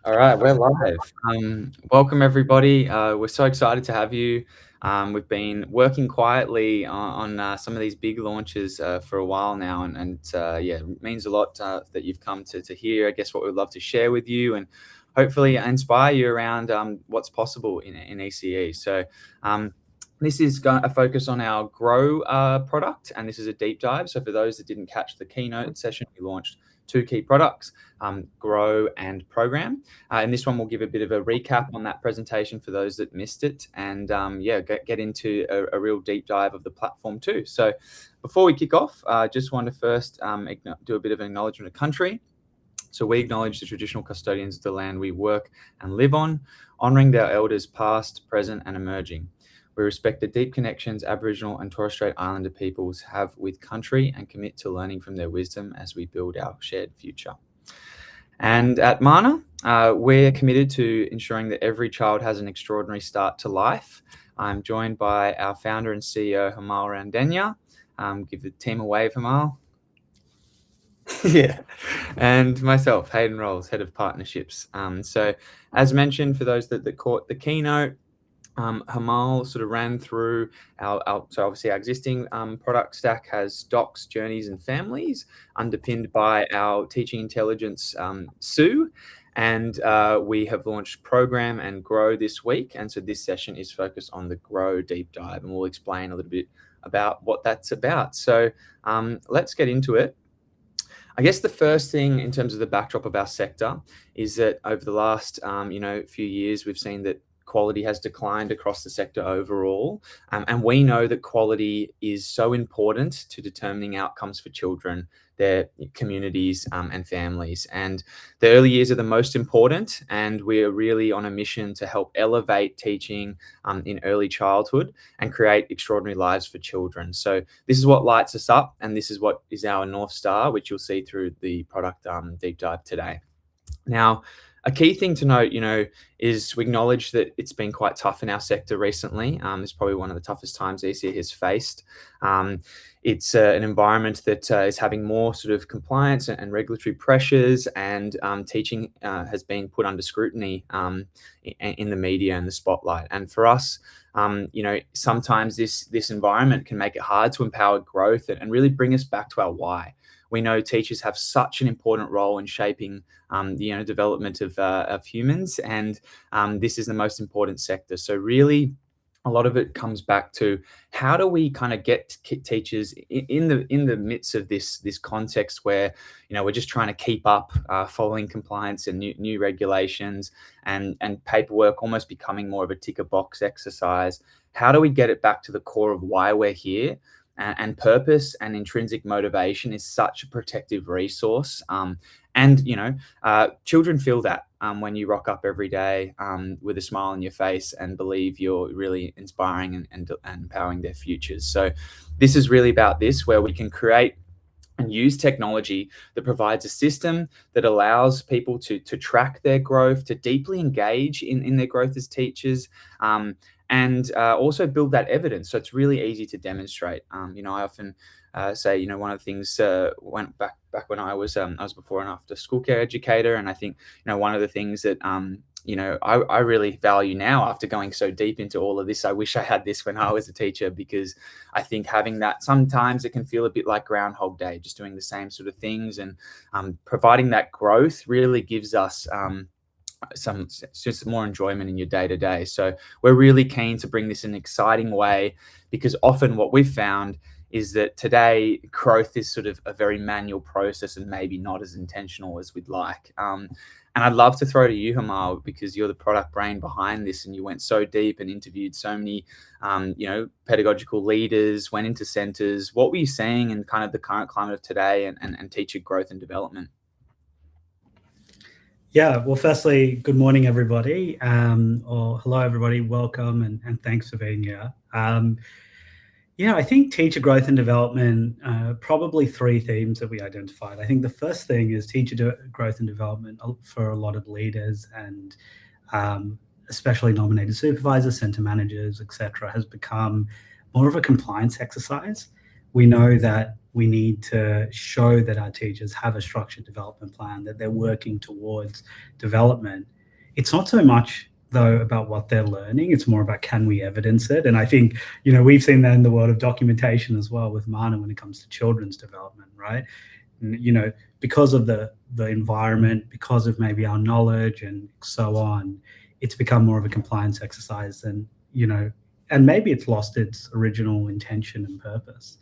All right, we're live. Welcome everybody. We're so excited to have you. We've been working quietly on some of these big launches for a while now, and yeah, it means a lot that you've come to hear. I guess what we'd love to share with you, and hopefully inspire you around what's possible in ECE. So. This is a focus on our Grow product, and this is a deep dive. So for those that didn't catch the keynote session, we launched two key products, Grow and Program. And this one will give a bit of a recap on that presentation for those that missed it, and yeah, get into a real deep dive of the platform too. So before we kick off, I just want to first do a bit of an acknowledgement of country. So we acknowledge the traditional custodians of the land we work and live on, honouring their elders past, present and emerging. We respect the deep connections Aboriginal and Torres Strait Islander peoples have with country and commit to learning from their wisdom as we build our shared future. And at Mana, we're committed to ensuring that every child has an extraordinary start to life. I'm joined by our founder and CEO, Himal Randeniya. Give the team a wave, Himal. Yeah, and myself, Hayden Rolls, Head of Partnerships. So as mentioned, for those that caught the keynote, Himal sort of ran through so obviously our existing product stack has docs, journeys, and families, underpinned by our teaching intelligence, Sue. And we have launched Program and Grow this week. And so this session is focused on the Grow deep dive, and we'll explain a little bit about what that's about. So let's get into it. I guess the first thing in terms of the backdrop of our sector is that over the last few years, we've seen that quality has declined across the sector overall. And we know that quality is so important to determining outcomes for children, their communities, and families. And the early years are the most important, and we're really on a mission to help elevate teaching in early childhood and create extraordinary lives for children. So this is what lights us up, and this is what is our North Star, which you'll see through the product deep dive today. Now, a key thing to note, is we acknowledge that it's been quite tough in our sector recently. It's probably one of the toughest times ECE has faced. It's an environment that is having more sort of compliance and regulatory pressures, and teaching has been put under scrutiny in the media and the spotlight. And for us, sometimes this environment can make it hard to empower growth and really bring us back to our why. We know teachers have such an important role in shaping the development of humans, and this is the most important sector. So really, a lot of it comes back to how do we kind of get teachers in the midst of this context where we're just trying to keep up, following compliance and new regulations and paperwork almost becoming more of a ticker box exercise. How do we get it back to the core of why we're here? And purpose and intrinsic motivation is such a protective resource. Children feel that when you rock up every day with a smile on your face and believe you're really inspiring and empowering their futures. So this is really about this, where we can create and use technology that provides a system that allows people to track their growth, to deeply engage in their growth as teachers, and also build that evidence. So it's really easy to demonstrate. I often say, one of the things went back when I was before and after school care educator. And I think, one of the things that, I really value now after going so deep into all of this, I wish I had this when I was a teacher, because I think having that, sometimes it can feel a bit like Groundhog Day, just doing the same sort of things, and providing that growth really gives us just more enjoyment in your day-to-day. So we're really keen to bring this in an exciting way, because often what we've found is that today growth is sort of a very manual process and maybe not as intentional as we'd like. And I'd love to throw to you, Himal, because you're the product brain behind this, and you went so deep and interviewed so many pedagogical leaders, went into centers. What were you seeing in kind of the current climate of today and teacher growth and development? Yeah, well, firstly, good morning, everybody, or hello, everybody. Welcome, and thanks for being here. I think teacher growth and development, probably three themes that we identified. I think the first thing is teacher growth and development for a lot of leaders and especially nominated supervisors, center managers, etc., has become more of a compliance exercise. We know that we need to show that our teachers have a structured development plan, that they're working towards development. it's not so much though about what they're learning, it's more about can we evidence it. And I think, we've seen that in the world of documentation as well with Mana when it comes to children's development, right? And, because of the environment, because of maybe our knowledge and so on, it's become more of a compliance exercise than, and maybe it's lost its original intention and purpose.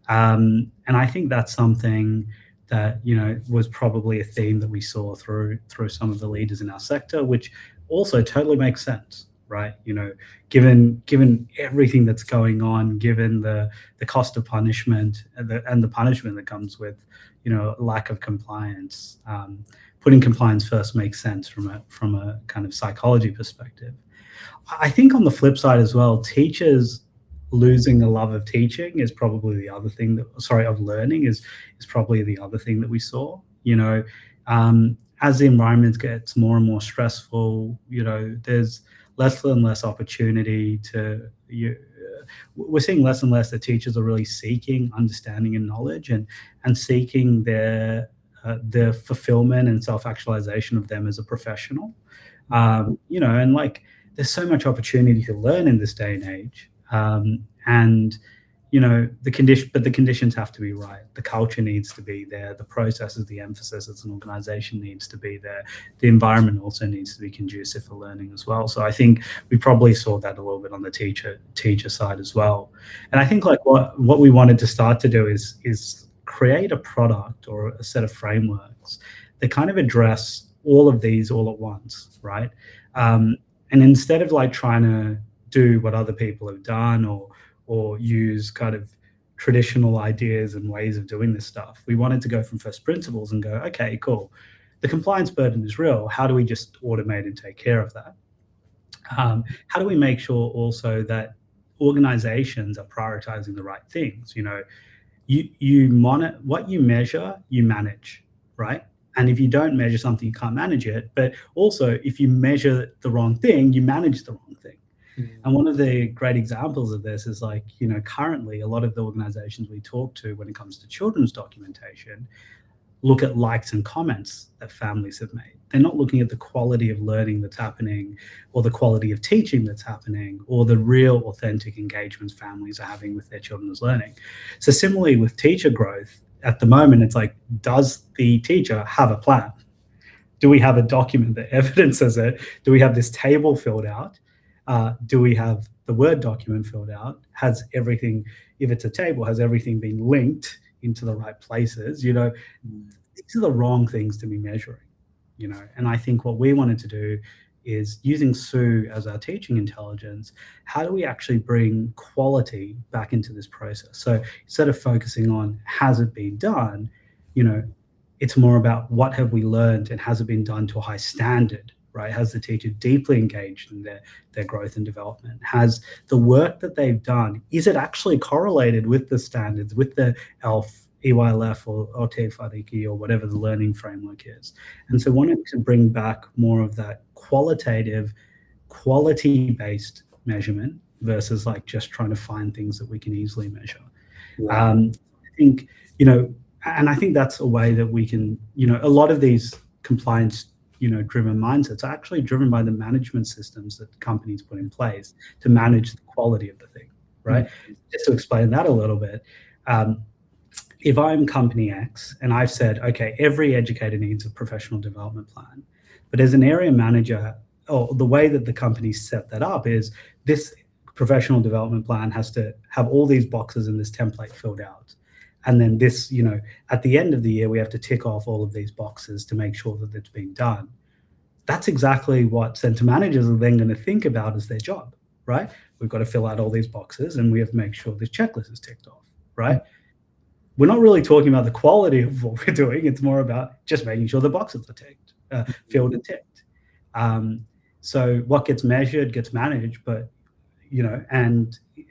And I think that's something that was probably a theme that we saw through some of the leaders in our sector, which also totally makes sense, right? Given everything that's going on, given the cost of punishment and the punishment that comes with lack of compliance, putting compliance first makes sense from a kind of psychology perspective. I think on the flip side as well, teachers losing the love of teaching is probably the other thing of learning is probably the other thing that we saw. As the environment gets more and more stressful, there's less and less opportunity we're seeing less and less that teachers are really seeking understanding and knowledge and seeking their fulfillment and self-actualization of them as a professional. And like there's so much opportunity to learn in this day and age. And the conditions have to be right. The culture needs to be there. The processes, the emphasis as an organization needs to be there. The environment also needs to be conducive for learning as well. So I think we probably saw that a little bit on the teacher side as well. And I think like what we wanted to start to do is create a product or a set of frameworks that kind of address all of these all at once, right? And instead of like trying to do what other people have done or use kind of traditional ideas and ways of doing this stuff, we wanted to go from first principles and go, okay, cool. The compliance burden is real. How do we just automate and take care of that? How do we make sure also that organizations are prioritizing the right things? You monitor what you measure, you manage, right? And if you don't measure something, you can't manage it. But also, if you measure the wrong thing, you manage the wrong thing. And one of the great examples of this is like, currently a lot of the organizations we talk to when it comes to children's documentation look at likes and comments that families have made. They're not looking at the quality of learning that's happening or the quality of teaching that's happening or the real authentic engagements families are having with their children's learning. So similarly with teacher growth, at the moment, it's like, does the teacher have a plan? Do we have a document that evidences it? Do we have this table filled out? Do we have the Word document filled out? Has everything, if it's a table, has everything been linked into the right places? These are the wrong things to be measuring, and I think what we wanted to do is using Sue as our teaching intelligence, how do we actually bring quality back into this process? So instead of focusing on has it been done, it's more about what have we learned and has it been done to a high standard, right? Has the teacher deeply engaged in their growth and development? Has the work that they've done, is it actually correlated with the standards, with the EYLF or Whāriki or whatever the learning framework is? And so wanting to bring back more of that qualitative, quality-based measurement versus like just trying to find things that we can easily measure. Yeah. I think, and I think that's a way that we can, a lot of these compliance driven mindsets are actually driven by the management systems that companies put in place to manage the quality of the thing, right? Just to explain that a little bit, if I'm company X and I've said, okay, every educator needs a professional development plan, but as an area manager, or the way that the company set that up is this professional development plan has to have all these boxes in this template filled out. And then this, at the end of the year, we have to tick off all of these boxes to make sure that it's being done. That's exactly what center managers are then going to think about as their job, right? We've got to fill out all these boxes and we have to make sure this checklist is ticked off, right? We're not really talking about the quality of what we're doing. It's more about just making sure the boxes are ticked, filled and ticked. So what gets measured gets managed, but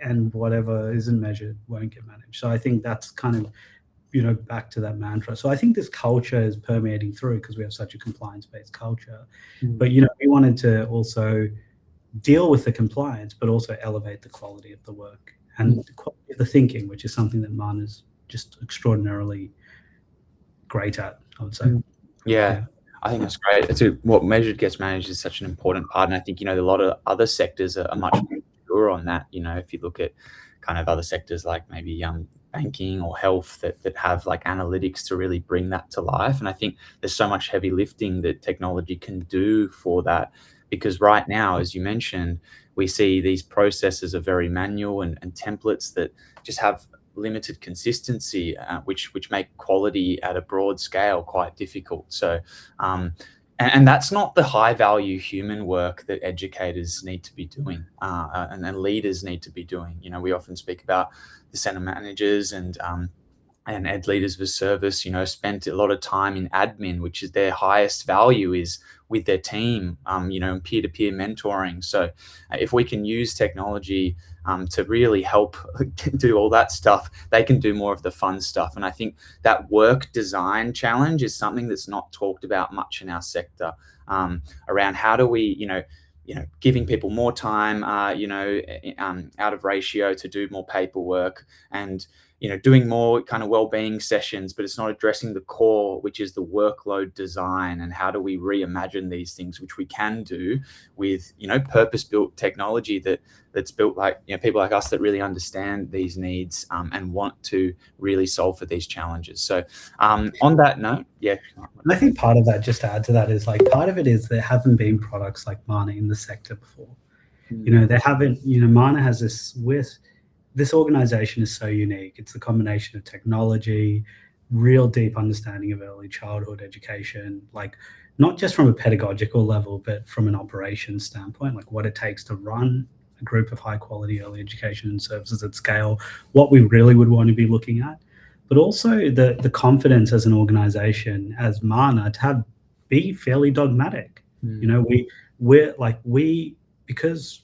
and whatever isn't measured won't get managed. So I think that's kind of, back to that mantra. So I think this culture is permeating through because we have such a compliance-based culture. But, we wanted to also deal with the compliance, but also elevate the quality of the work and the quality of the thinking, which is something that Mana's just extraordinarily great at, I would say. Yeah. I think that's great. What measured gets managed is such an important part, and I think, a lot of other sectors are much more mature on that. If you look at kind of other sectors like maybe banking or health that have like analytics to really bring that to life. And I think there's so much heavy lifting that technology can do for that, because right now, as you mentioned, we see these processes are very manual and templates that just have limited consistency, which make quality at a broad scale quite difficult. So, and that's not the high value human work that educators need to be doing, and leaders need to be doing. We often speak about the center managers and ed leaders of a service, spent a lot of time in admin, which is their highest value, is with their team, and peer-to-peer mentoring. So if we can use technology to really help do all that stuff, they can do more of the fun stuff. And I think that work design challenge is something that's not talked about much in our sector, around how do we, giving people more time, out of ratio to do more paperwork, and doing more kind of well-being sessions, but it's not addressing the core, which is the workload design. And how do we reimagine these things, which we can do with, purpose-built technology that's built like, people like us that really understand these needs, and want to really solve for these challenges. So on that note, yeah. I think part of that, just to add to that, is like, part of it is there haven't been products like Mana in the sector before. There haven't, Mana has this organization is so unique. It's the combination of technology, real deep understanding of early childhood education, like not just from a pedagogical level, but from an operations standpoint, like what it takes to run a group of high quality early education services at scale, what we really would want to be looking at, but also the confidence as an organization, as Mana, to be fairly dogmatic. Because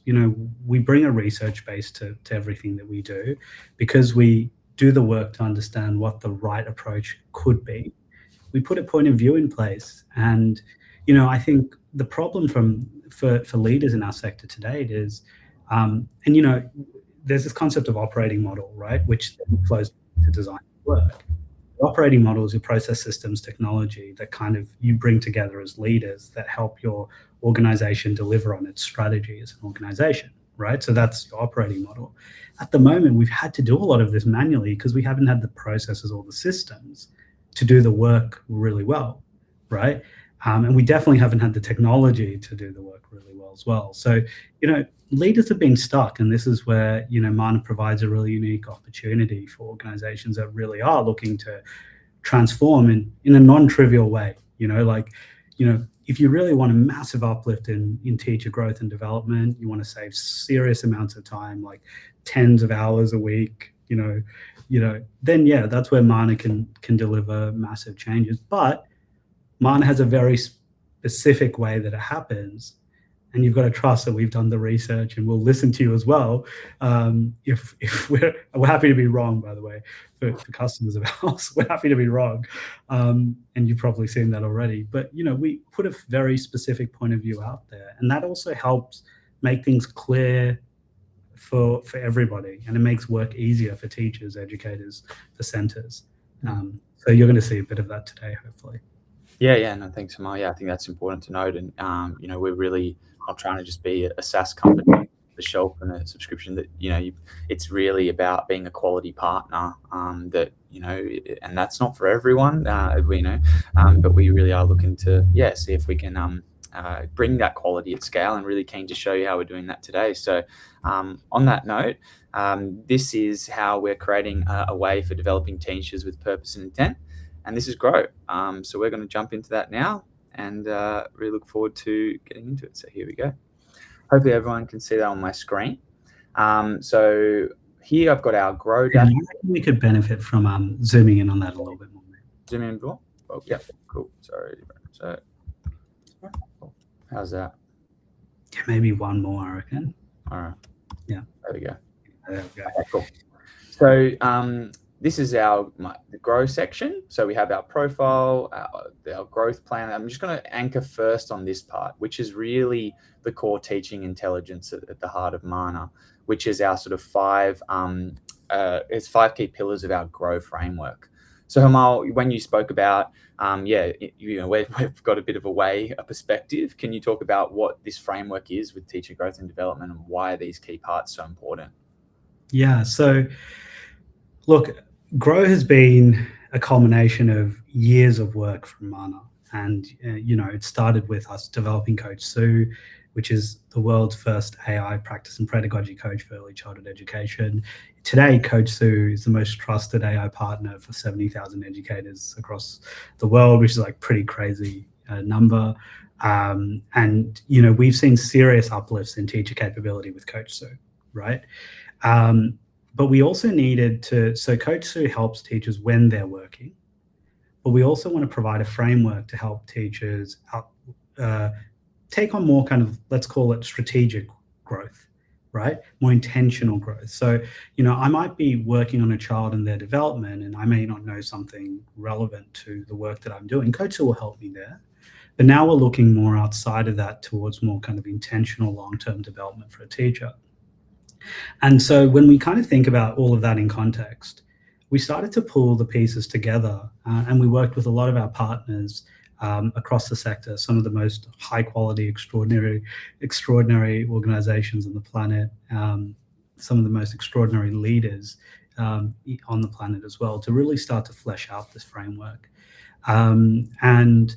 we bring a research base to everything that we do, because we do the work to understand what the right approach could be, we put a point of view in place. And I think the problem for leaders in our sector to date is, there's this concept of operating model, right, which flows to design work. The operating model is your process systems technology that kind of you bring together as leaders that help your organization deliver on its strategy as an organization, right? So that's your operating model. At the moment, we've had to do a lot of this manually because we haven't had the processes or the systems to do the work really well, right? And we definitely haven't had the technology to do the work really well as well. So, leaders have been stuck, and this is where, Mana provides a really unique opportunity for organizations that really are looking to transform in a non-trivial way. If you really want a massive uplift in teacher growth and development, you want to save serious amounts of time, like tens of hours a week, then yeah, that's where Mana can deliver massive changes. But Mana has a very specific way that it happens, and you've got to trust that we've done the research, and we'll listen to you as well. If we're happy to be wrong, by the way, for customers of ours, we're happy to be wrong. And you've probably seen that already. But, we put a very specific point of view out there, and that also helps make things clear for everybody, and it makes work easier for teachers, educators, for centers. So you're going to see a bit of that today, hopefully. Yeah, no, thanks, Himal. Yeah, I think that's important to note. And, we're really not trying to just be a SaaS company, the shelf and a subscription that, it's really about being a quality partner, that, and that's not for everyone, but we really are looking to, see if we can bring that quality at scale, and really keen to show you how we're doing that today. So on that note, this is how we're creating a way for developing teachers with purpose and intent. And this is Grow. So we're going to jump into that now, and really look forward to getting into it. So here we go. Hopefully everyone can see that on my screen. So here I've got our Grow dashboard. We could benefit from zooming in on that a little bit more. Zoom in more? Oh, yeah, cool. Sorry. So how's that? Yeah, maybe one more, I reckon. All right. Yeah. There we go. There we go. Okay, cool. So this is the Grow section. So we have our profile, our growth plan. I'm just going to anchor first on this part, which is really the core teaching intelligence at the heart of Mana, which is our sort of five key pillars of our Grow framework. So Himal, when you spoke about, we've got a bit of a perspective. Can you talk about what this framework is with teacher growth and development and why are these key parts so important? Yeah, so look, Grow has been a culmination of years of work from Mana. And, it started with us developing Coach Sue, which is the world's first AI practice and pedagogy coach for early childhood education. Today, Coach Sue is the most trusted AI partner for 70,000 educators across the world, which is like pretty crazy number. And, we've seen serious uplifts in teacher capability with Coach Sue, right? But we also needed so Coach Sue helps teachers when they're working, but we also want to provide a framework to help teachers take on more kind of, let's call it strategic growth, right? More intentional growth. So, I might be working on a child and their development, and I may not know something relevant to the work that I'm doing. Coach Sue will help me there. But now we're looking more outside of that towards more kind of intentional long-term development for a teacher. And so when we kind of think about all of that in context, we started to pull the pieces together, and we worked with a lot of our partners across the sector, some of the most high quality, extraordinary organizations on the planet, some of the most extraordinary leaders on the planet as well, to really start to flesh out this framework. And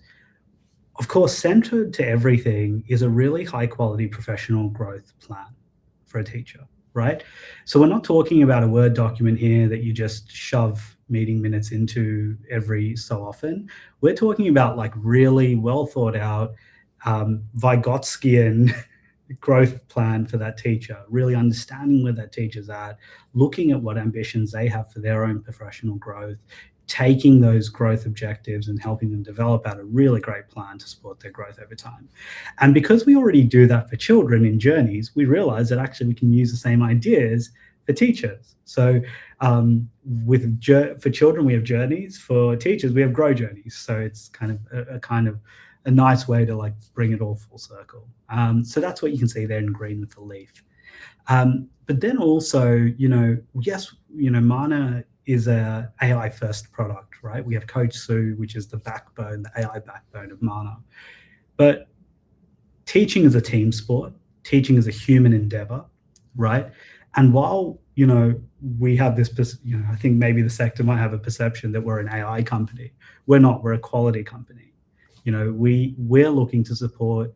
of course, centered to everything is a really high quality professional growth plan for a teacher, right? So we're not talking about a Word document here that you just shove meeting minutes into every so often. We're talking about like really well thought out Vygotskian growth plan for that teacher, really understanding where that teacher's at, looking at what ambitions they have for their own professional growth, taking those growth objectives and helping them develop out a really great plan to support their growth over time. And because we already do that for children in journeys, we realize that actually we can use the same ideas for teachers. So for children, we have journeys. For teachers, we have grow journeys. So it's kind of a nice way to like bring it all full circle. So that's what you can see there in green with the leaf. But then also, Mana is a AI first product, right? We have Coach Sue, which is the backbone, the AI backbone of Mana. But teaching is a team sport. Teaching is a human endeavor, right? And while, we have this, I think maybe the sector might have a perception that we're an AI company. We're not, we're a quality company. We're looking to support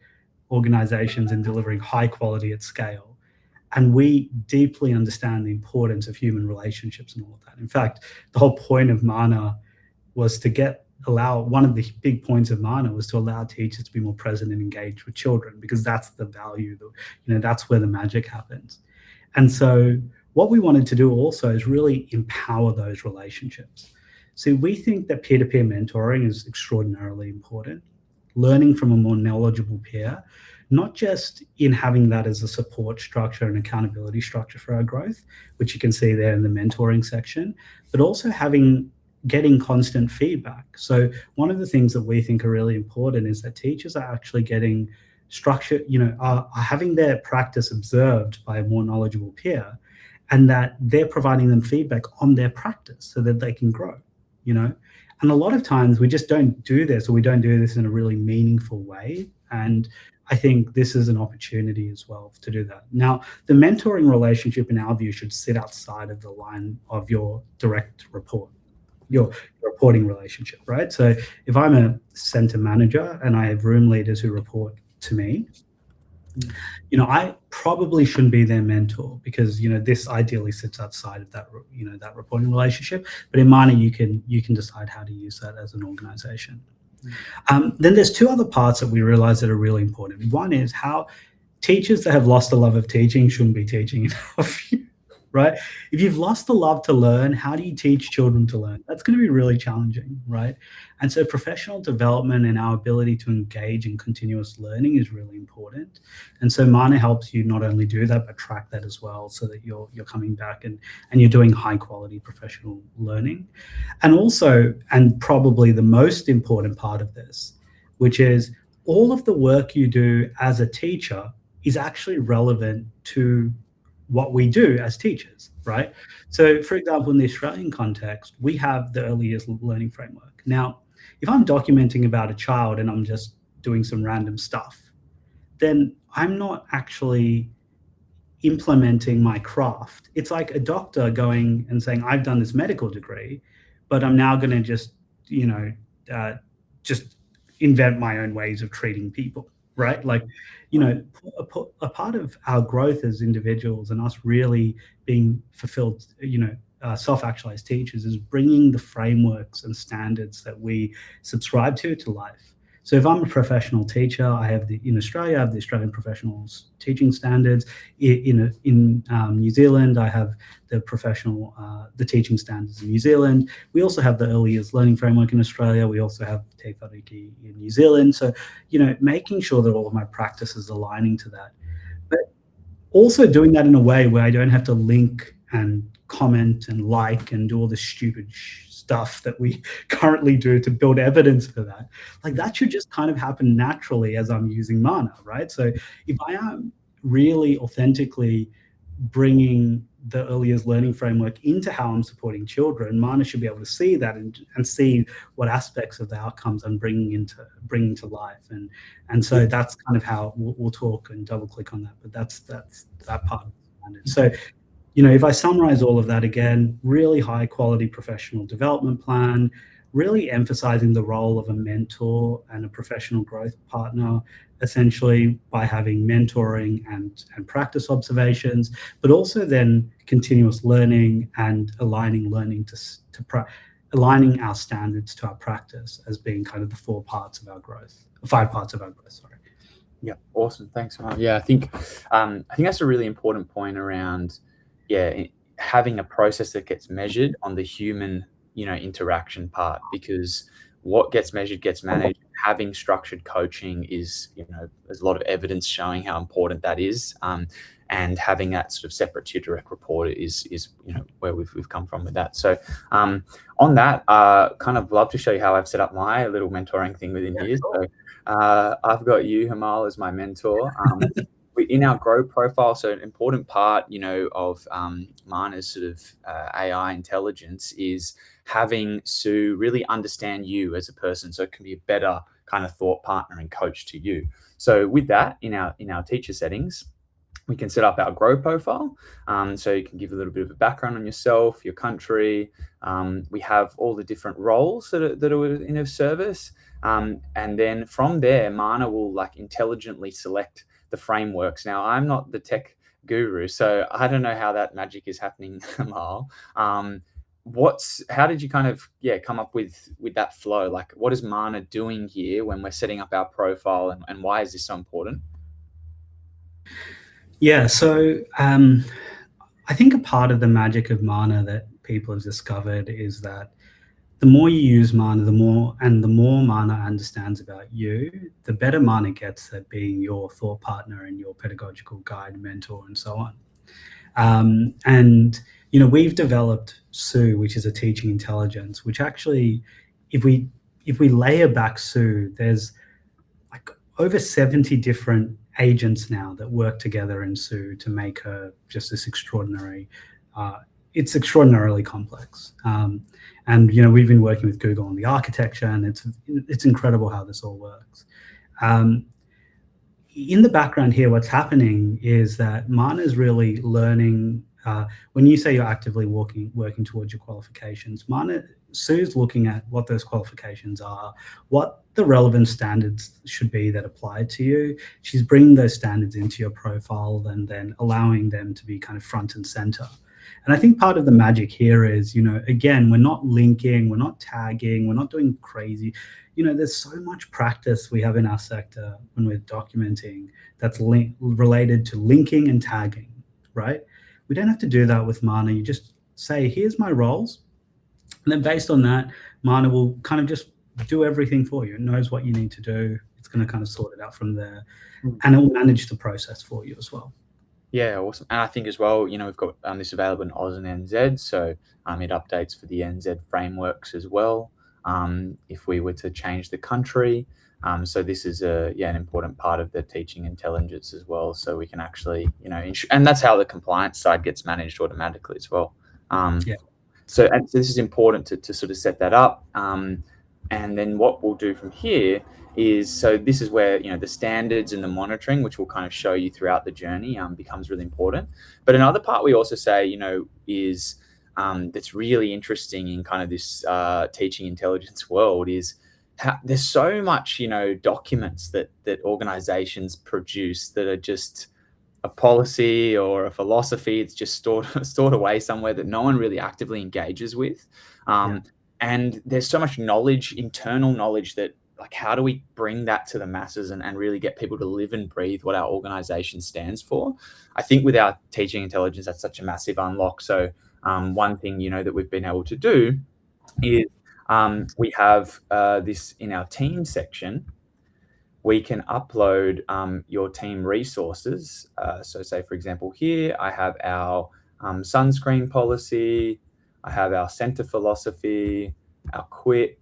organizations in delivering high quality at scale. And we deeply understand the importance of human relationships and all of that. In fact, the whole point of Mana was one of the big points of Mana was to allow teachers to be more present and engaged with children, because that's the value, that's where the magic happens. And so what we wanted to do also is really empower those relationships. So we think that peer-to-peer mentoring is extraordinarily important. Learning from a more knowledgeable peer, not just in having that as a support structure and accountability structure for our growth, which you can see there in the mentoring section, but also getting constant feedback. So one of the things that we think are really important is that teachers are actually getting structure, are having their practice observed by a more knowledgeable peer, and that they're providing them feedback on their practice so that they can grow, And a lot of times we just don't do this, or we don't do this in a really meaningful way. And I think this is an opportunity as well to do that. Now, the mentoring relationship, in our view, should sit outside of the line of your direct report, your reporting relationship, right? So if I'm a center manager and I have room leaders who report to me, I probably shouldn't be their mentor, because this ideally sits outside of that that reporting relationship. But in Mana, you can decide how to use that as an organization. Then there's two other parts that we realize that are really important. One is how teachers that have lost the love of teaching shouldn't be teaching enough, right? If you've lost the love to learn, how do you teach children to learn? That's going to be really challenging, right? And so professional development and our ability to engage in continuous learning is really important. And so Mana helps you not only do that, but track that as well, so that you're coming back and you're doing high quality professional learning. And also, and probably the most important part of this, which is all of the work you do as a teacher is actually relevant to what we do as teachers, right? So, for example, in the Australian context, we have the early years learning framework. Now, if I'm documenting about a child and I'm just doing some random stuff, then I'm not actually implementing my craft. It's like a doctor going and saying, I've done this medical degree, but I'm now going to just, uh, just invent my own ways of treating people, right? Like, a part of our growth as individuals and us really being fulfilled, self-actualized teachers is bringing the frameworks and standards that we subscribe to life. So if I'm a professional teacher, in Australia, I have the Australian Professionals Teaching Standards. In New Zealand, I have the teaching standards in New Zealand. We also have the early years learning framework in Australia. We also have Te Whāriki in New Zealand. So, making sure that all of my practice is aligning to that. But also doing that in a way where I don't have to link and comment and like and do all this stupid stuff that we currently do to build evidence for that. Like that should just kind of happen naturally as I'm using Mana, right? So if I am really authentically bringing the early years learning framework into how I'm supporting children, Mana should be able to see that and see what aspects of the outcomes I'm bringing to life. And so that's kind of how we'll talk and double click on that. But that's that part of the standard. So, if I summarize all of that again, really high quality professional development plan, really emphasizing the role of a mentor and a professional growth partner, essentially by having mentoring and practice observations, but also then continuous learning and aligning learning aligning our standards to our practice as being kind of the 5 parts of our growth, sorry. Yeah, awesome. Thanks, Himal. Yeah, I think that's a really important point around having a process that gets measured on the human, interaction part, because what gets measured gets managed. Having structured coaching is, there's a lot of evidence showing how important that is. And having that sort of separate to your direct report is where we've come from with that. So on that, kind of love to show you how I've set up my little mentoring thing within here. So I've got you, Himal, as my mentor. In our Grow profile, so an important part, of Mana's sort of AI intelligence is having Sue really understand you as a person, so it can be a better kind of thought partner and coach to you. So with that, in our teacher settings, we can set up our Grow profile. So you can give a little bit of a background on yourself, your country. We have all the different roles that are in a service. And then from there, Mana will intelligently select the frameworks. Now, I'm not the tech guru, so I don't know how that magic is happening, Himal. How did you kind of come up with that flow? Like, what is Mana doing here when we're setting up our profile, and why is this so important? Yeah, so I think a part of the magic of Mana that people have discovered is that the more you use Mana, the more Mana understands about you, the better Mana gets at being your thought partner and your pedagogical guide, mentor, and so on. And we've developed Sue, which is a teaching intelligence, which actually, if we layer back Sue, there's over 70 different agents now that work together in Sue to make her just this extraordinary. It's extraordinarily complex. And we've been working with Google on the architecture, and it's incredible how this all works. In the background here, what's happening is that Mana is really learning. When you say you're actively working towards your qualifications, Sue's looking at what those qualifications are, what the relevant standards should be that apply to you. She's bringing those standards into your profile and then allowing them to be kind of front and center. And I think part of the magic here is, again, we're not linking, we're not tagging, we're not doing crazy. There's so much practice we have in our sector when we're documenting that's related to linking and tagging, right? We don't have to do that with Mana. You just say, here's my roles. And then based on that, Mana will kind of just do everything for you. It knows what you need to do. It's going to kind of sort it out from there. And it will manage the process for you as well. Yeah, awesome. And I think as well, we've got this available in Oz and NZ, so it updates for the NZ frameworks as well. If we were to change the country, So this is an important part of the teaching intelligence as well. So we can actually, and that's how the compliance side gets managed automatically as well. So this is important to sort of set that up. And then what we'll do from here is, so this is where, the standards and the monitoring, which we'll kind of show you throughout the journey, becomes really important. But another part we also say, is that's really interesting in kind of this teaching intelligence world is there's so much, documents that organizations produce that are just a policy or a philosophy. It's just stored away somewhere that no one really actively engages with. And there's so much knowledge, internal knowledge, that like, how do we bring that to the masses and really get people to live and breathe what our organization stands for? I think with our teaching intelligence, that's such a massive unlock. So one thing, that we've been able to do is we have this in our team section. We can upload your team resources. So say, for example, here I have our sunscreen policy, I have our center philosophy, our QUIP,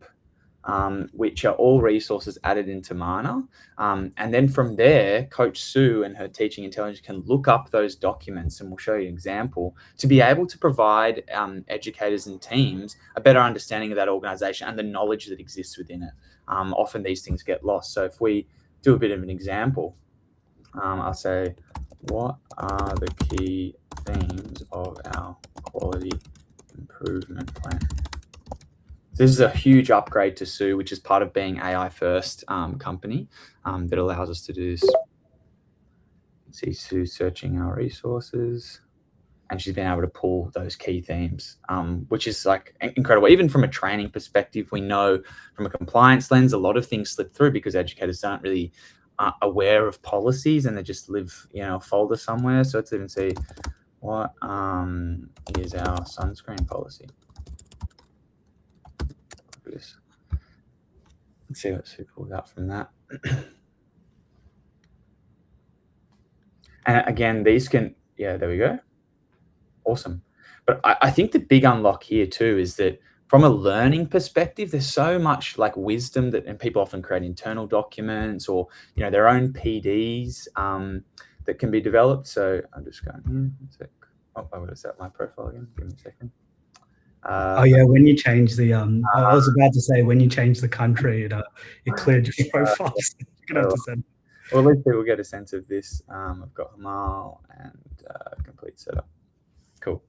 which are all resources added into Mana. And then from there, Coach Sue and her teaching intelligence can look up those documents, and we'll show you an example, to be able to provide educators and teams a better understanding of that organization and the knowledge that exists within it. Often these things get lost. So if we do a bit of an example, I'll say, what are the key themes of our quality improvement plan? This is a huge upgrade to Sue, which is part of being AI first company that allows us to do this. See Sue searching our resources, and she's been able to pull those key themes, which is like incredible. Even from a training perspective, we know from a compliance lens, a lot of things slip through because educators aren't really aware of policies, and they just live, a folder somewhere. So let's even see what is our sunscreen policy. Let's see what Sue pulled out from that. And again, these can, there we go. Awesome. But I think the big unlock here too is that from a learning perspective, there's so much like wisdom and people often create internal documents or, their own PDs that can be developed. So I'm just going here. Oh, I'm going to set my profile again. Give me a second. When you change the I was about to say, when you change the country, it cleared your profile. You're gonna have to send. Well, at least people get a sense of this. I've got Himal and complete setup. Cool.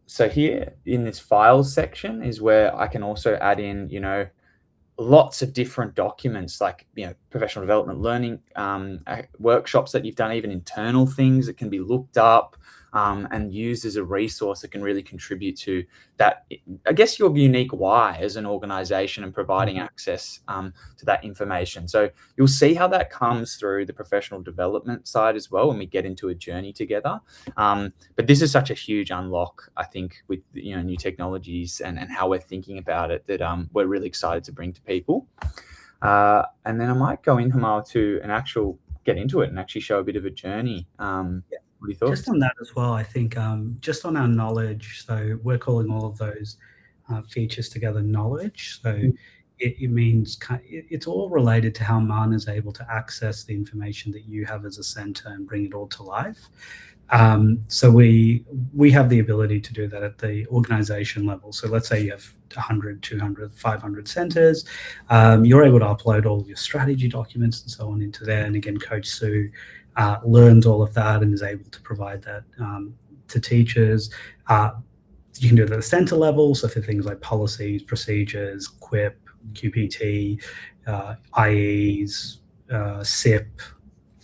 So here in this files section is where I can also add in, lots of different documents like, professional development, learning, workshops that you've done, even internal things that can be looked up and used as a resource that can really contribute to that, I guess, your unique why as an organization and providing access to that information. So you'll see how that comes through the professional development side as well when we get into a journey together. But this is such a huge unlock, I think, with new technologies and how we're thinking about it, that we're really excited to bring to people. And then I might go in, Himal, to get into it and actually show a bit of a journey. What are your thoughts? Just on that as well, I think just on our knowledge, so we're calling all of those features together knowledge. So it means it's all related to how Mana is able to access the information that you have as a center and bring it all to life. So we have the ability to do that at the organization level. So let's say you have 100, 200, 500 centers. You're able to upload all your strategy documents and so on into there. And again, Coach Sue learns all of that and is able to provide that to teachers. You can do it at the center level, so for things like policies, procedures, QUIP, QPT, IEs, SIP,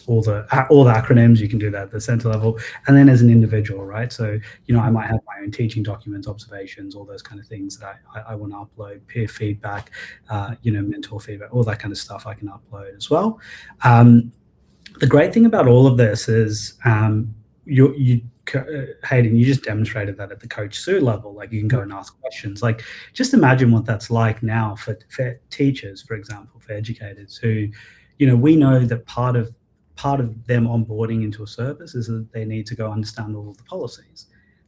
all the acronyms. You can do that at the center level, and then as an individual, right? So I might have my own teaching documents, observations, all those kind of things that I want to upload, peer feedback, mentor feedback, all that kind of stuff I can upload as well. The great thing about all of this is Hayden, you just demonstrated that at the Coach Sue level. Like, you can go and ask questions. Like, just imagine what that's like now for teachers, for example, for educators who, we know that part of them onboarding into a service is that they need to go understand all of the policies.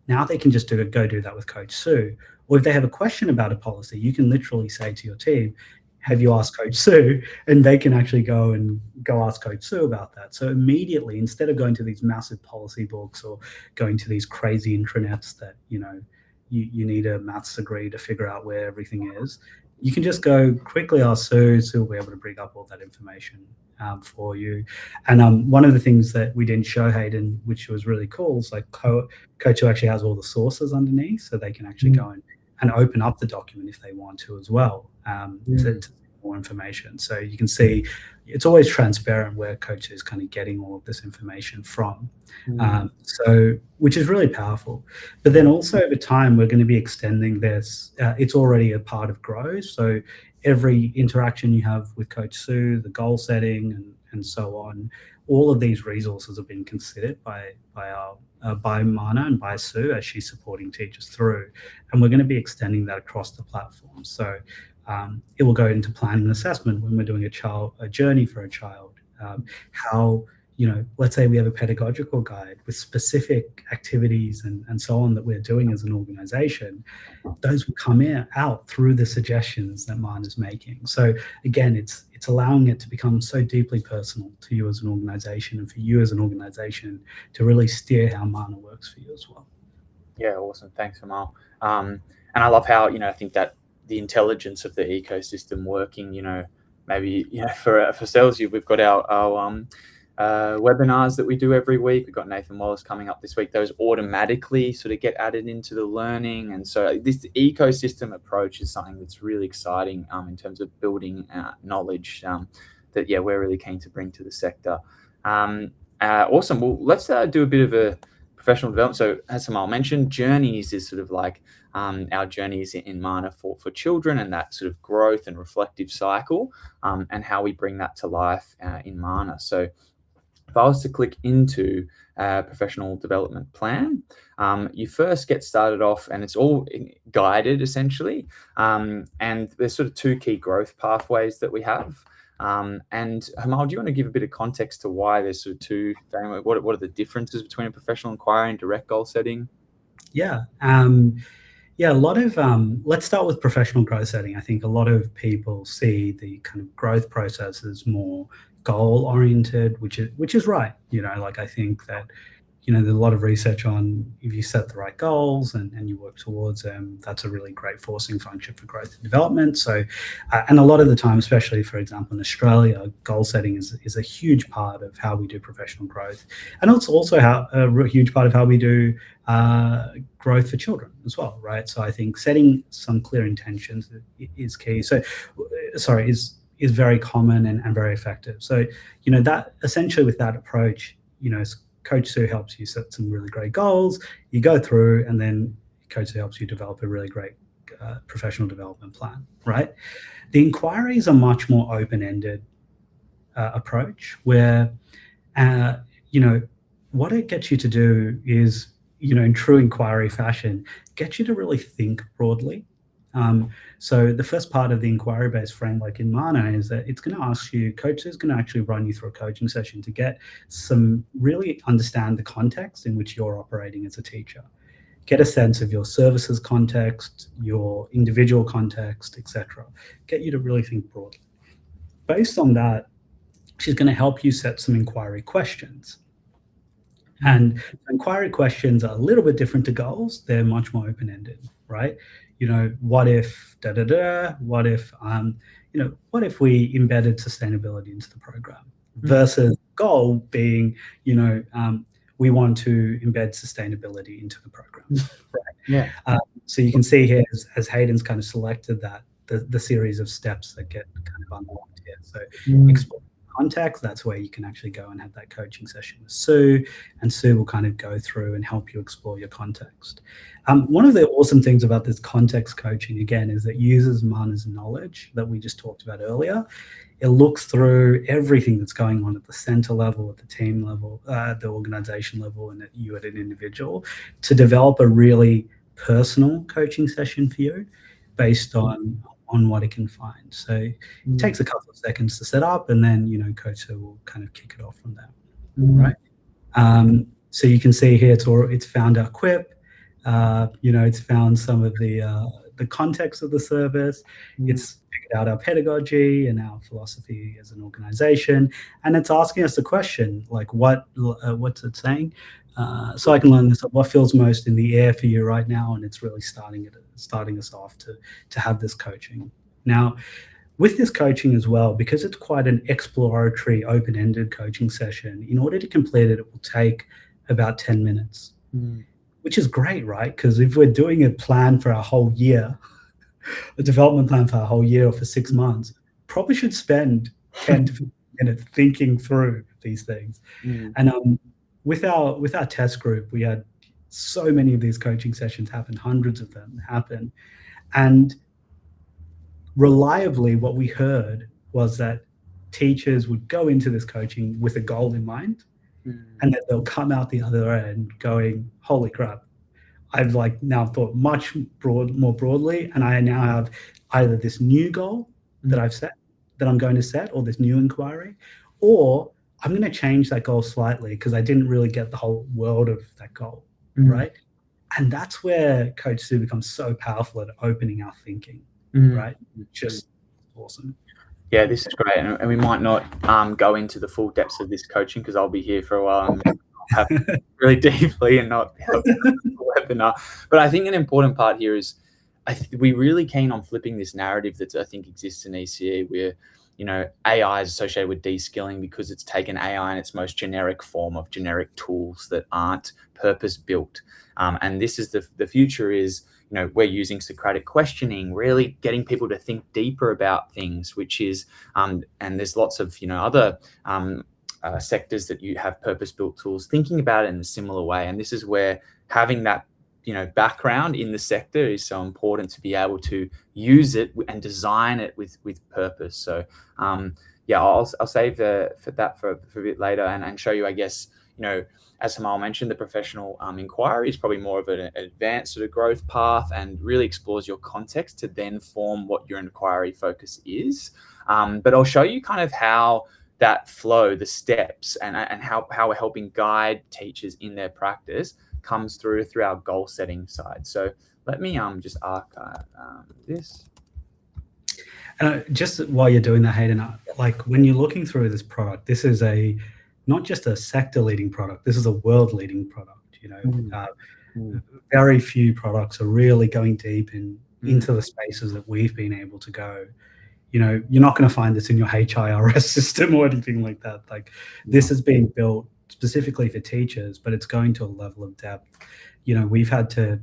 Now they can just go do that with Coach Sue. Or if they have a question about a policy, you can literally say to your team, have you asked Coach Sue? And they can actually go ask Coach Sue about that. So immediately, instead of going to these massive policy books or going to these crazy intranets that, you need a maths degree to figure out where everything is, you can just go quickly ask Sue. Sue will be able to bring up all that information for you. And one of the things that we didn't show, Hayden, which was really cool, is like Coach Sue actually has all the sources underneath, so they can actually go and open up the document if they want to as well, to more information. So you can see it's always transparent where Coach is kind of getting all of this information from. So, which is really powerful. But then also over time, we're going to be extending this. It's already a part of Grow. So every interaction you have with Coach Sue, the goal setting and so on, all of these resources have been considered by Mana and by Sue as she's supporting teachers through. And we're going to be extending that across the platform. So it will go into planning and assessment when we're doing a journey for a child. How, let's say we have a pedagogical guide with specific activities and so on that we're doing as an organization, those will come out through the suggestions that Mana is making. So again, it's allowing it to become so deeply personal to you as an organization, and for you as an organization to really steer how Mana works for you as well. Yeah, awesome. Thanks, Himal. And I love how, I think that the intelligence of the ecosystem working, maybe, for sales, we've got our webinars that we do every week. We've got Nathan Wallace coming up this week. Those automatically sort of get added into the learning. And so this ecosystem approach is something that's really exciting in terms of building knowledge that, we're really keen to bring to the sector. Awesome. Well, let's do a bit of a professional development. So as Himal mentioned, journeys is sort of like our journeys in Mana for children, and that sort of growth and reflective cycle, and how we bring that to life in Mana. So if I was to click into a professional development plan, you first get started off, and it's all guided essentially. And there's sort of two key growth pathways that we have. And Himal, do you want to give a bit of context to why there's sort of two? What are the differences between a professional inquiry and direct goal setting? Yeah. A lot of, let's start with professional growth setting. I think a lot of people see the kind of growth process as more goal oriented, which is right. I think that, there's a lot of research on if you set the right goals and you work towards them, that's a really great forcing function for growth and development. So, and a lot of the time, especially for example in Australia, goal setting is a huge part of how we do professional growth, and it's also a huge part of how we do growth for children as well, right? So I think setting some clear intentions is key. So, is very common and very effective. So, that essentially with that approach, Coach Sue helps you set some really great goals. You go through, and then Coach Sue helps you develop a really great professional development plan, right? The inquiries are much more open-ended approach where, what it gets you to do is, in true inquiry fashion, get you to really think broadly. So the first part of the inquiry-based framework in Mana is that it's going to ask you, Coach is going to actually run you through a coaching session to get really understand the context in which you're operating as a teacher. Get a sense of your services context, your individual context, etc. Get you to really think broadly. Based on that, she's going to help you set some inquiry questions. And inquiry questions are a little bit different to goals. They're much more open-ended, right? What if what if what if we embedded sustainability into the program, versus goal being, we want to embed sustainability into the program, right? Yeah. So you can see here as Hayden's kind of selected that the series of steps that get kind of unlocked here. So explore context, that's where you can actually go and have that coaching session with Sue, and Sue will kind of go through and help you explore your context. One of the awesome things about this context coaching, again, is that uses Mana's knowledge that we just talked about earlier. It looks through everything that's going on at the center level, at the team level, the organization level, and at you at an individual, to develop a really personal coaching session for you based on what it can find. So it takes a couple of seconds to set up, and then, Coach will kind of kick it off from there, right? So you can see here it's found our quip. It's found some of the the context of the service. It's figured out our pedagogy and our philosophy as an organization, and it's asking us the question, like, what's it saying? So I can learn this. What feels most in the air for you right now? And it's really starting us off to have this coaching. Now, with this coaching as well, because it's quite an exploratory, open-ended coaching session, in order to complete it, it will take about 10 minutes, which is great, right? Because if we're doing a plan for our whole year, a development plan for our whole year or for 6 months, probably should spend 10 to 15 minutes thinking through these things. And with our test group, we had so many of these coaching sessions happen, hundreds of them happen. And reliably, what we heard was that teachers would go into this coaching with a goal in mind, and that they'll come out the other end going, holy crap, I've now thought much more broadly, and I now have either this new goal that I'm going to set, or this new inquiry, or I'm going to change that goal slightly because I didn't really get the whole world of that goal, right? And that's where Coach Sue becomes so powerful at opening our thinking. Right? Just awesome. Yeah, this is great. And we might not go into the full depths of this coaching because I'll be here for a while and have really deeply and not help the webinar. But I think an important part here is we're really keen on flipping this narrative that I think exists in ECE where, AI is associated with de-skilling because it's taken AI in its most generic form of generic tools that aren't purpose-built. And this is the future is, we're using Socratic questioning, really getting people to think deeper about things, which is, and there's lots of, other sectors that you have purpose-built tools thinking about it in a similar way. And this is where having that, background in the sector is so important to be able to use it and design it with purpose. So, I'll save for that for a bit later and show you, I guess, as Himal mentioned, the professional inquiry is probably more of an advanced sort of growth path and really explores your context to then form what your inquiry focus is. But I'll show you kind of how that flow, the steps, and how we're helping guide teachers in their practice comes through our goal setting side. So let me just archive this. Just while you're doing that, Hayden, when you're looking through this product, this is not just a sector leading product, this is a world leading product. Very few products are really going deep into the spaces that we've been able to go. You're not going to find this in your HIRS system or anything like that. This has been built specifically for teachers, but it's going to a level of depth. We've had to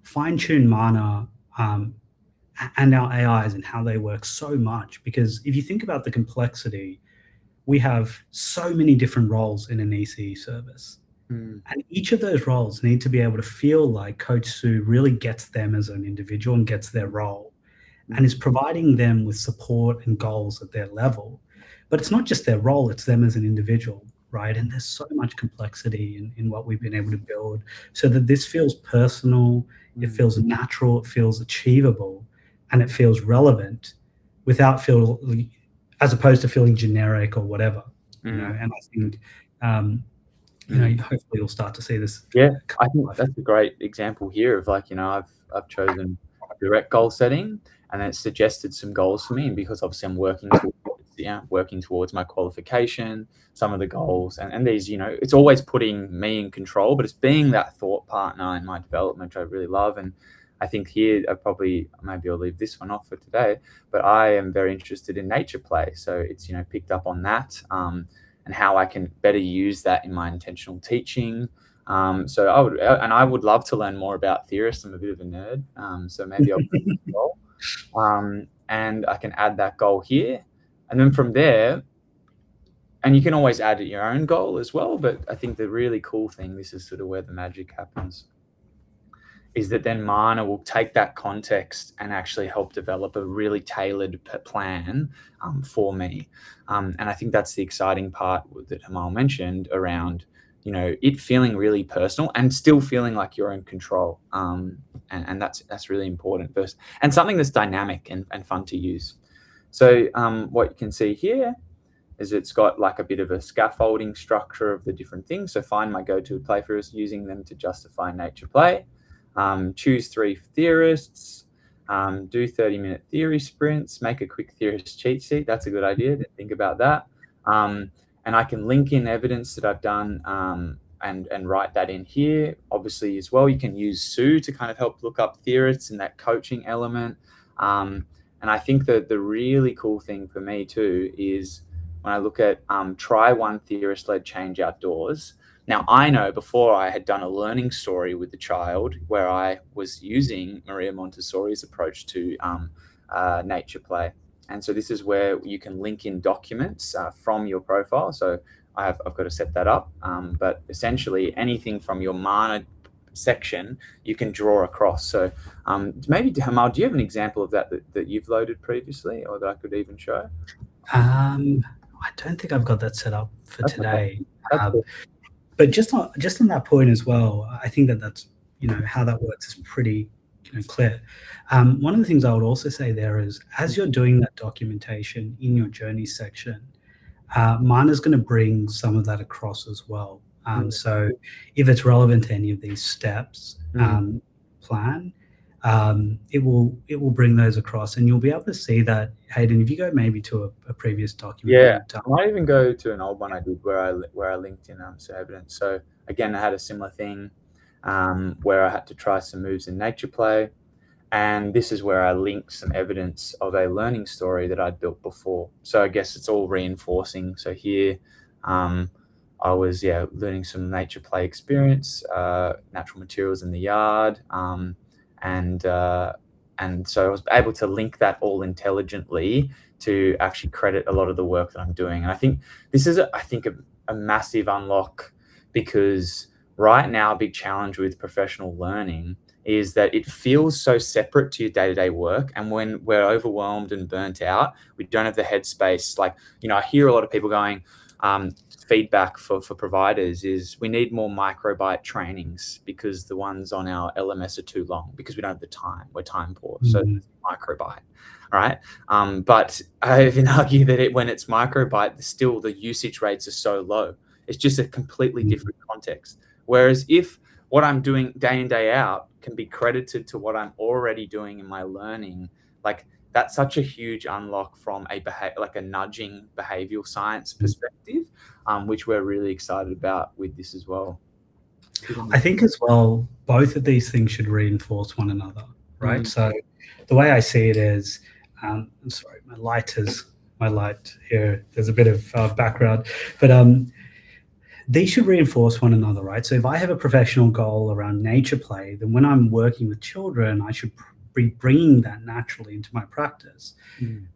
fine tune Mana and our AIs and how they work so much, because if you think about the complexity, we have so many different roles in an ECE service. And each of those roles need to be able to feel like Coach Sue really gets them as an individual and gets their role and is providing them with support and goals at their level. But it's not just their role, it's them as an individual, right? And there's so much complexity in what we've been able to build so that this feels personal, it feels natural, it feels achievable, and it feels relevant without as opposed to feeling generic or whatever. And I think hopefully you'll start to see this. Yeah, I think that's a great example here of I've chosen direct goal setting, and then it suggested some goals for me, and because obviously I'm working towards my qualification, some of the goals, and these, it's always putting me in control, but it's being that thought partner in my development, which I really love. And I think here maybe I'll leave this one off for today, but I am very interested in nature play. So it's, picked up on that and how I can better use that in my intentional teaching. So I would love to learn more about theorists. I'm a bit of a nerd. So maybe I'll put this goal. And I can add that goal here. And then from there, and you can always add your own goal as well. But I think the really cool thing, this is sort of where the magic happens, is that then Mana will take that context and actually help develop a really tailored plan for me. And I think that's the exciting part that Himal mentioned around, it feeling really personal and still feeling like you're in control. And that's really important first. And something that's dynamic and fun to use. So what you can see here is it's got a bit of a scaffolding structure of the different things. So find my go-to play theorists, using them to justify nature play. Choose 3 theorists. Do 30-minute theory sprints, make a quick theorist cheat sheet. That's a good idea. Didn't think about that. And I can link in evidence that I've done and write that in here. Obviously, as well, you can use Sue to kind of help look up theorists in that coaching element. And I think that the really cool thing for me too is when I look at try one theorist-led change outdoors. Now, I know before I had done a learning story with the child where I was using Maria Montessori's approach to nature play. And so this is where you can link in documents from your profile. So I've got to set that up. But essentially anything from your Mana section, you can draw across. So maybe, Himal, do you have an example of that you've loaded previously or that I could even show? I don't think I've got that set up for today. Okay. Cool. But just on that point as well, I think that's, how that works is pretty clear. One of the things I would also say there is, as you're doing that documentation in your journey section, Mana is going to bring some of that across as well. So if it's relevant to any of these steps, plan, it will bring those across, and you'll be able to see that. Hayden, if you go maybe to a previous document, I might even go to an old one I did where I linked in some evidence. So again, I had a similar thing where I had to try some moves in nature play, and this is where I linked some evidence of a learning story that I'd built before. So I guess it's all reinforcing. So here I was learning some nature play experience, natural materials in the yard, and so I was able to link that all intelligently to actually credit a lot of the work that I'm doing. And I think this is a massive unlock, because right now a big challenge with professional learning is that it feels so separate to your day-to-day work. And when we're overwhelmed and burnt out, we don't have the headspace. Like, I hear a lot of people going, feedback for providers is we need more microbyte trainings because the ones on our LMS are too long because we don't have the time. We're time poor. So microbyte, right? But I even argue that when it's microbyte, still the usage rates are so low. It's just a completely different context. Whereas if what I'm doing day in, day out can be credited to what I'm already doing in my learning, like that's such a huge unlock from a nudging behavioral science perspective, which we're really excited about with this as well. I think as well, both of these things should reinforce one another, right? So the way I see it is, I'm sorry, my light here, there's a bit of background, but these should reinforce one another, right? So if I have a professional goal around nature play, then when I'm working with children, I should be bringing that naturally into my practice.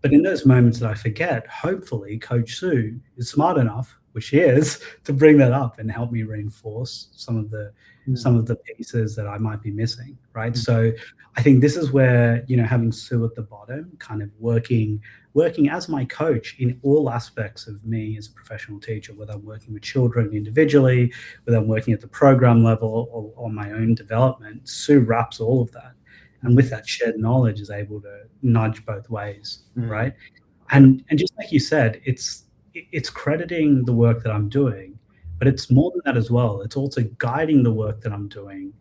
But in those moments that I forget, hopefully Coach Sue is smart enough, which she is, to bring that up and help me reinforce some of the pieces that I might be missing, right? So I think this is where, having Sue at the bottom, kind of working as my coach in all aspects of me as a professional teacher, whether I'm working with children individually, whether I'm working at the program level or on my own development, Sue wraps all of that. And with that shared knowledge is able to nudge both ways, right? And just like you said, it's crediting the work that I'm doing, but it's more than that as well. It's also guiding the work that I'm doing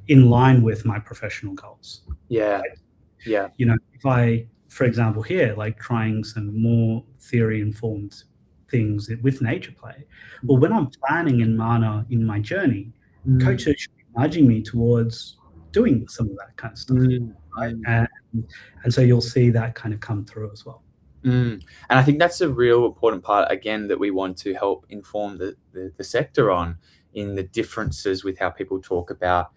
in line with my professional goals. Yeah, right? yeah. If I, for example, here, like trying some more theory-informed things with nature play, well, when I'm planning in Mana in my journey, Coach should be nudging me towards doing some of that kind of stuff, right? And so you'll see that kind of come through as well. And I think that's a real important part, again, that we want to help inform the sector on, in the differences with how people talk about,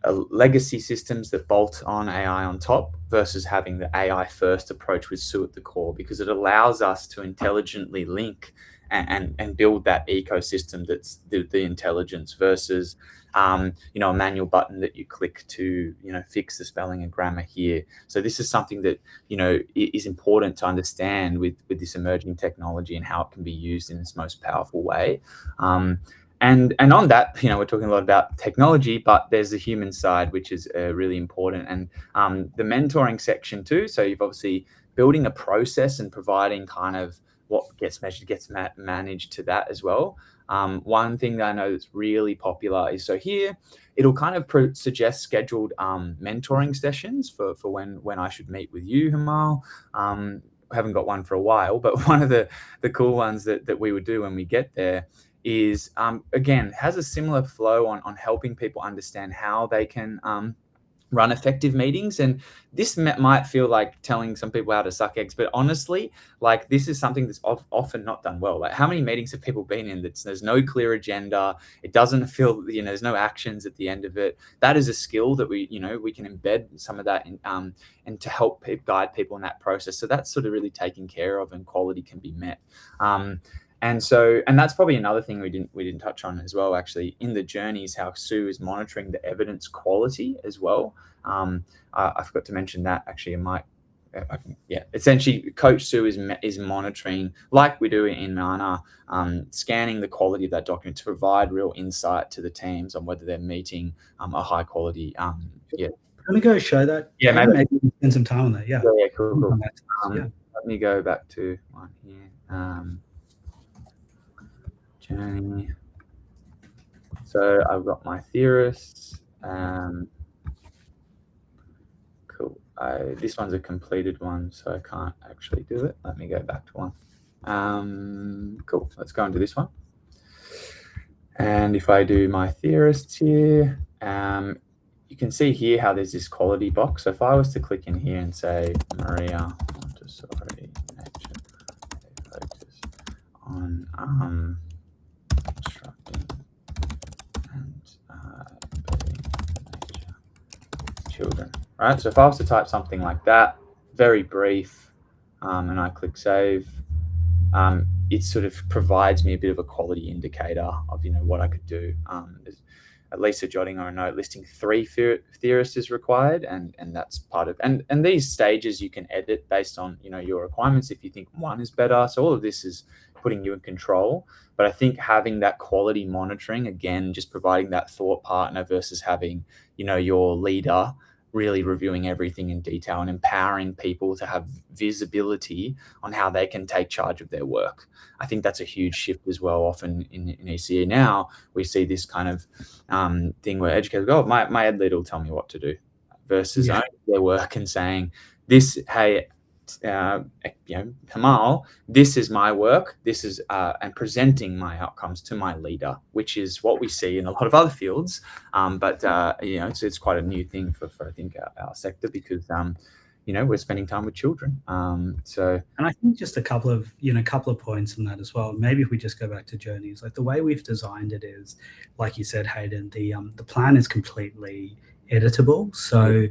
legacy systems that bolt on AI on top versus having the AI first approach with Sue at the core, because it allows us to intelligently link and build that ecosystem that's the intelligence versus a manual button that you click to fix the spelling and grammar here. So this is something that is important to understand with this emerging technology and how it can be used in its most powerful way. And on that, we're talking a lot about technology, but there's the human side, which is really important, and the mentoring section too. So you've obviously building a process and providing kind of what gets measured gets managed to that as well. One thing that I know that's really popular is, so here it'll kind of suggest scheduled mentoring sessions for when I should meet with you, Himal. I haven't got one for a while, but one of the cool ones that we would do when we get there is, again, has a similar flow on helping people understand how they can run effective meetings. And this might feel like telling some people how to suck eggs, but honestly, like, this is something that's often not done well. Like, how many meetings have people been in that there's no clear agenda? It doesn't feel, there's no actions at the end of it. That is a skill that we can embed some of that in, and to help guide people in that process. So that's sort of really taken care of, and quality can be met. And that's probably another thing we didn't touch on as well, actually, in the journeys, how Sue is monitoring the evidence quality as well. I forgot to mention that, actually. Essentially, Coach Sue is monitoring, like we do in Mana, scanning the quality of that document to provide real insight to the teams on whether they're meeting a high quality. Let me go show that. Yeah, maybe spend some time on that. Yeah. Cool. Let me go back to one here. Journey. So I've got my theorists. Cool. This one's a completed one, so I can't actually do it. Let me go back to one. Cool. Let's go into this one. And if I do my theorists here, you can see here how there's this quality box. So if I was to click in here and say Maria Montessori nature, focus on instructing and nature children, right? So if I was to type something like that, very brief, and I click save, it sort of provides me a bit of a quality indicator of what I could do. At least a jotting or a note listing 3 theorists is required, and that's part of, and these stages you can edit based on your requirements if you think one is better. So all of this is putting you in control. But I think having that quality monitoring, again, just providing that thought partner versus having your leader really reviewing everything in detail and empowering people to have visibility on how they can take charge of their work. I think that's a huge shift as well. Often in ECE now, we see this kind of thing where educators go, my ed leader will tell me what to do, versus owning their work and saying, hey, Himal, this is my work, this is and presenting my outcomes to my leader, which is what we see in a lot of other fields, but it's quite a new thing for I think our sector, because we're spending time with children. And I think just a couple of points on that as well. Maybe if we just go back to journeys, like the way we've designed it is, like you said, Hayden, the plan is completely editable. So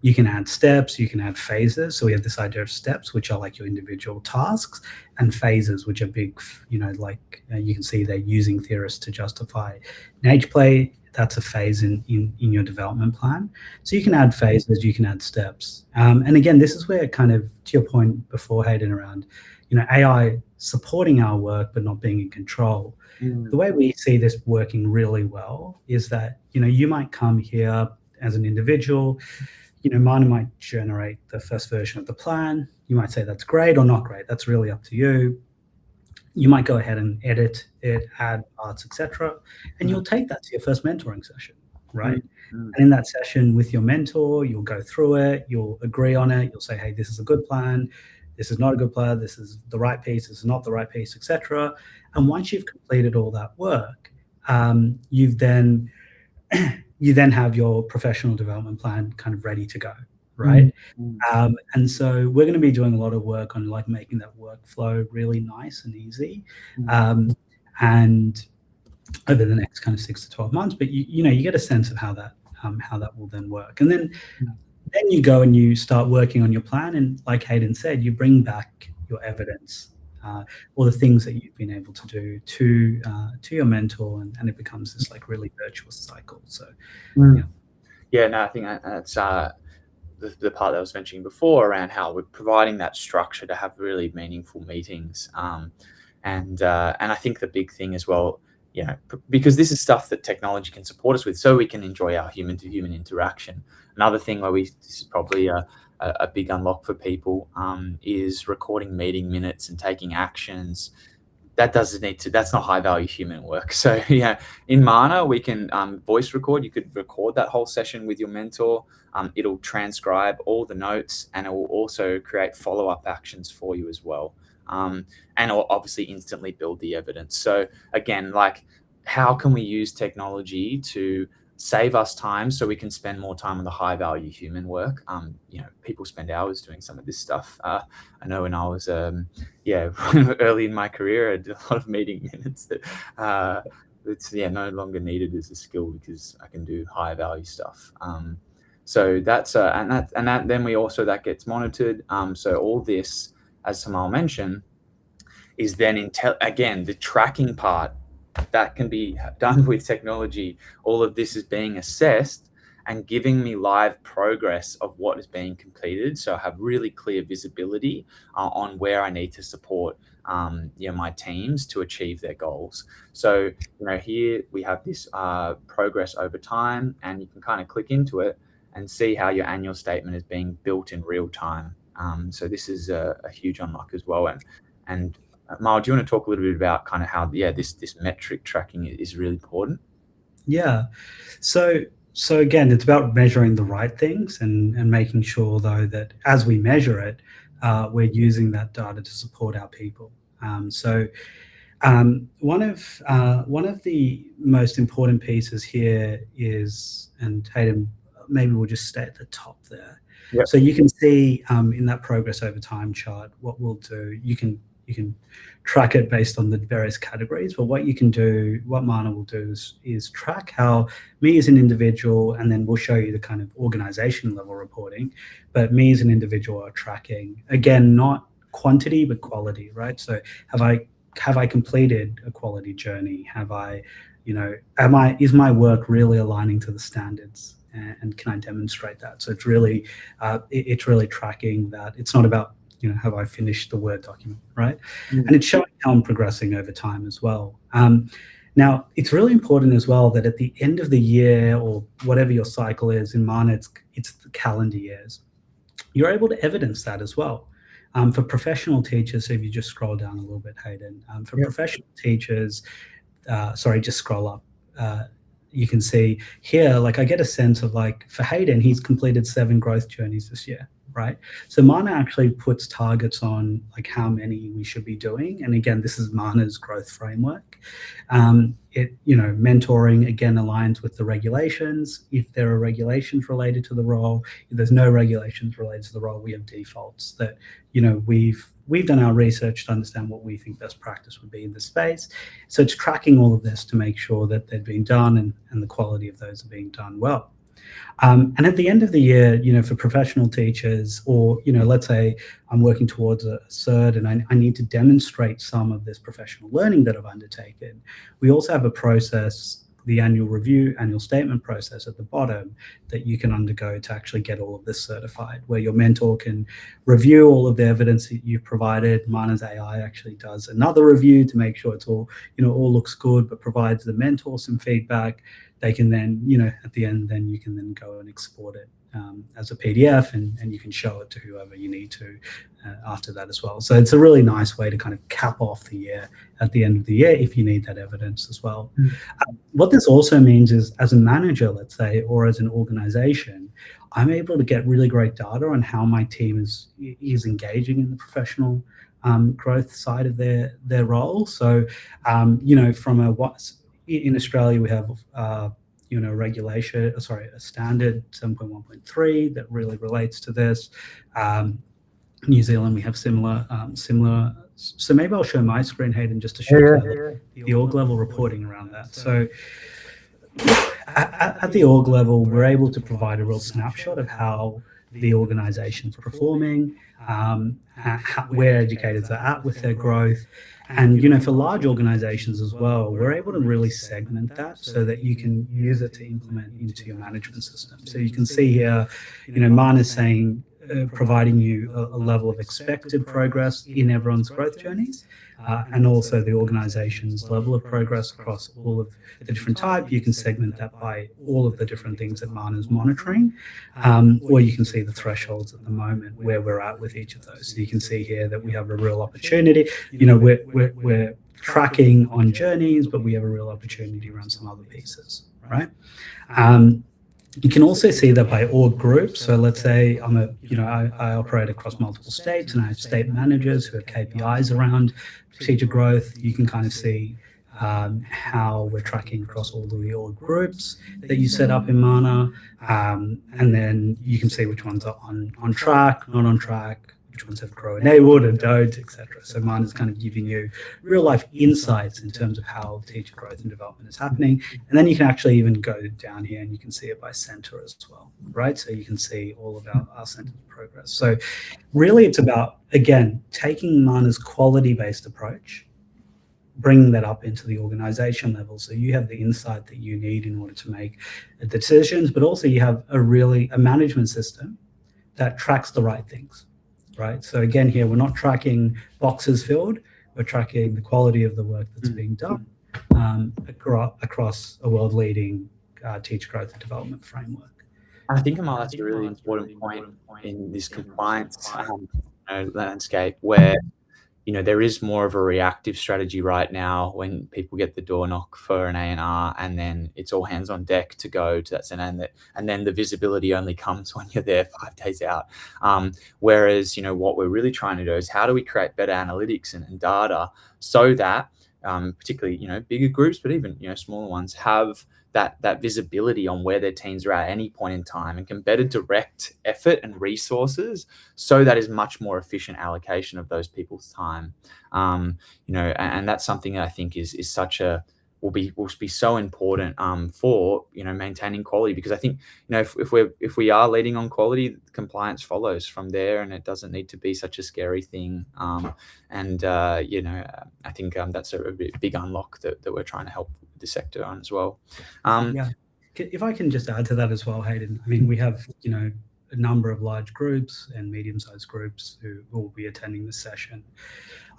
you can add steps, you can add phases. So we have this idea of steps, which are like your individual tasks, and phases, which are big, you can see they're using theorists to justify age play. That's a phase in your development plan. So you can add phases, you can add steps. And again, this is where, kind of to your point before, Hayden, around, AI supporting our work, but not being in control. The way we see this working really well is that, you might come here as an individual, Mana might generate the first version of the plan. You might say that's great or not great. That's really up to you. You might go ahead and edit it, add parts, etc. And you'll take that to your first mentoring session, right? And in that session with your mentor, you'll go through it, you'll agree on it, you'll say, hey, this is a good plan, this is not a good plan, this is the right piece, this is not the right piece, etc. And once you've completed all that work, you then have your professional development plan kind of ready to go, right? And so we're going to be doing a lot of work on like making that workflow really nice and easy, and over the next kind of 6 to 12 months. But you get a sense of how that will then work, and then you go and you start working on your plan, and like Hayden said, you bring back your evidence, or the things that you've been able to do to your mentor, and it becomes this like really virtuous cycle. So no, I think that's the part that I was mentioning before around how we're providing that structure to have really meaningful meetings, and I think the big thing as well, because this is stuff that technology can support us with, so we can enjoy our human-to-human interaction. Another thing where this is probably a big unlock for people, is recording meeting minutes and taking actions that doesn't need to, that's not high value human work. So yeah, in Mana, we can voice record. You could record that whole session with your mentor. It'll transcribe all the notes, and it will also create follow-up actions for you as well. And it'll obviously instantly build the evidence. So again, like, how can we use technology to save us time so we can spend more time on the high value human work? People spend hours doing some of this stuff. I know when I was early in my career, I did a lot of meeting minutes that it's no longer needed as a skill, because I can do high value stuff. So that's then we also, that gets monitored. So all this, as Himal mentioned, is then again, the tracking part that can be done with technology. All of this is being assessed and giving me live progress of what is being completed. So I have really clear visibility on where I need to support my teams to achieve their goals. So here we have this progress over time, and you can kind of click into it and see how your annual statement is being built in real time. So this is a huge unlock as well. And Mal, do you want to talk a little bit about kind of how this metric tracking is really important? Yeah. So again, it's about measuring the right things and making sure, though, that as we measure it, we're using that data to support our people. One of the most important pieces here is, and Hayden, maybe we'll just stay at the top there. Yep. So you can see in that progress over time chart, what we'll do, you can track it based on the various categories, but what Mana will do is track how me as an individual, and then we'll show you the kind of organization level reporting, but me as an individual are tracking, again, not quantity, but quality, right? So have I completed a quality journey? Is my work really aligning to the standards? And can I demonstrate that? So it's really tracking that. It's not about, have I finished the Word document, right? Mm-hmm. And it's showing how I'm progressing over time as well. Now, it's really important as well that at the end of the year, or whatever your cycle is, in Mana, it's the calendar years, you're able to evidence that as well. For professional teachers, so if you just scroll down a little bit, Hayden, professional teachers, just scroll up. You can see here, like, I get a sense of, like, for Hayden, he's completed 7 growth journeys this year, right? So Mana actually puts targets on, like, how many we should be doing. And again, this is Mana's growth framework. Mentoring, again, aligns with the regulations. If there are regulations related to the role, if there's no regulations related to the role, we have defaults that, we've done our research to understand what we think best practice would be in this space. So it's tracking all of this to make sure that they're being done and the quality of those are being done well. And at the end of the year, for professional teachers, or, let's say I'm working towards a cert and I need to demonstrate some of this professional learning that I've undertaken, we also have a process, the annual statement process at the bottom, that you can undergo to actually get all of this certified, where your mentor can review all of the evidence that you've provided. Mana's AI actually does another review to make sure it's all looks good, but provides the mentor some feedback. They can then, at the end, then you can then go and export it as a PDF, and you can show it to whoever you need to after that as well. So it's a really nice way to kind of cap off the year at the end of the year if you need that evidence as well. What this also means is, as a manager, let's say, or as an organization, I'm able to get really great data on how my team is engaging in the professional growth side of their role. So, in Australia, we have a standard 7.1.3 that really relates to this. New Zealand, we have similar. So maybe I'll show my screen, Hayden, just to show the org level reporting around that. So at the org level, we're able to provide a real snapshot of how the organization's performing, where educators are at with their growth. And, for large organizations as well, we're able to really segment that so that you can use it to implement into your management system. So you can see here, Mana's saying, providing you a level of expected progress in everyone's growth journeys, and also the organization's level of progress across all of the different types. You can segment that by all of the different things that Mana's monitoring, or you can see the thresholds at the moment where we're at with each of those. So you can see here that we have a real opportunity. We're tracking on journeys, but we have a real opportunity around some other pieces, right? You can also see that by org groups. So let's say I operate across multiple states and I have state managers who have KPIs around strategic growth. You can kind of see how we're tracking across all the org groups that you set up in Mana. And then you can see which ones are on track, not on track, which ones have grow enabled and don't, etc. So Mana is kind of giving you real life insights in terms of how teacher growth and development is happening. And then you can actually even go down here and you can see it by center as well, right? So you can see all of our centers of progress. So really it's about, again, taking Mana's quality-based approach, bringing that up into the organization level. So you have the insight that you need in order to make the decisions, but also you have a management system that tracks the right things, right? So again, here, we're not tracking boxes filled, we're tracking the quality of the work that's being done across a world-leading teacher growth and development framework. I think, Himal, that's a really important point in this compliance landscape where there is more of a reactive strategy right now when people get the door knock for an A&R and then it's all hands on deck to go to that center, and then the visibility only comes when you're there 5 days out. Whereas, what we're really trying to do is how do we create better analytics and data so that particularly, bigger groups, but even, smaller ones have that visibility on where their teams are at any point in time and can better direct effort and resources so that is much more efficient allocation of those people's time. And that's something that I think is will be so important for maintaining quality, because I think if we are leading on quality, compliance follows from there, and it doesn't need to be such a scary thing. I think that's a big unlock that we're trying to help the sector on as well. If I can just add to that as well, Hayden. I mean, we have a number of large groups and medium-sized groups who will be attending this session.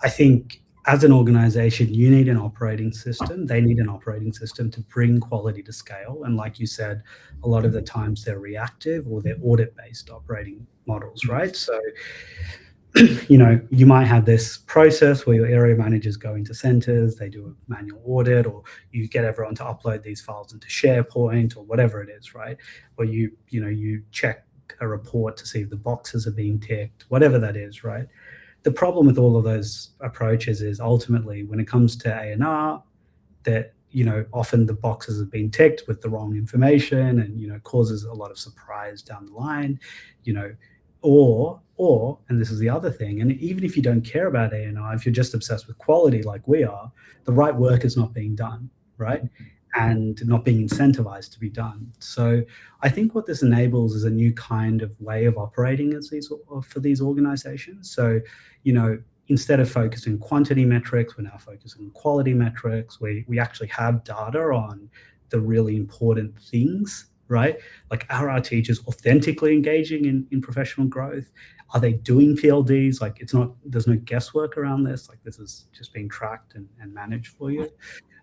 I think as an organization, you need an operating system. They need an operating system to bring quality to scale. And like you said, a lot of the times they're reactive or they're audit-based operating models, right? So, you might have this process where your area managers go into centers, they do a manual audit, or you get everyone to upload these files into SharePoint or whatever it is, right? Or you check a report to see if the boxes are being ticked, whatever that is, right? The problem with all of those approaches is ultimately when it comes to A&R, that often the boxes have been ticked with the wrong information and causes a lot of surprise down the line, or and this is the other thing, and even if you don't care about A&R, if you're just obsessed with quality like we are, the right work is not being done, right? And not being incentivized to be done. So I think what this enables is a new kind of way of operating for these organizations. So, instead of focusing quantity metrics, we're now focusing on quality metrics. We actually have data on the really important things, right? Like, are our teachers authentically engaging in professional growth? Are they doing PLDs? Like, there's no guesswork around this. Like, this is just being tracked and managed for you.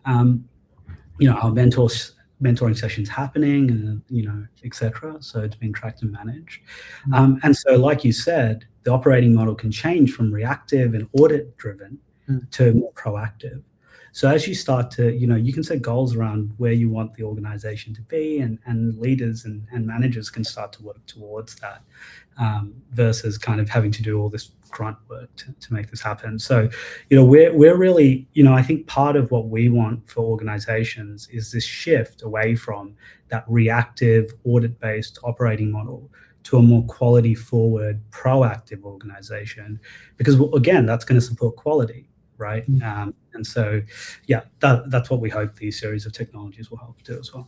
Our mentoring sessions happening, and etc. So it's being tracked and managed. And so, like you said, the operating model can change from reactive and audit driven to more proactive. So as you start to, you can set goals around where you want the organization to be, and leaders and managers can start to work towards that, versus kind of having to do all this grunt work to make this happen. So, we're really, I think part of what we want for organizations is this shift away from that reactive audit-based operating model to a more quality forward, proactive organization, because again, that's going to support quality, right? And so, that's what we hope these series of technologies will help do as well.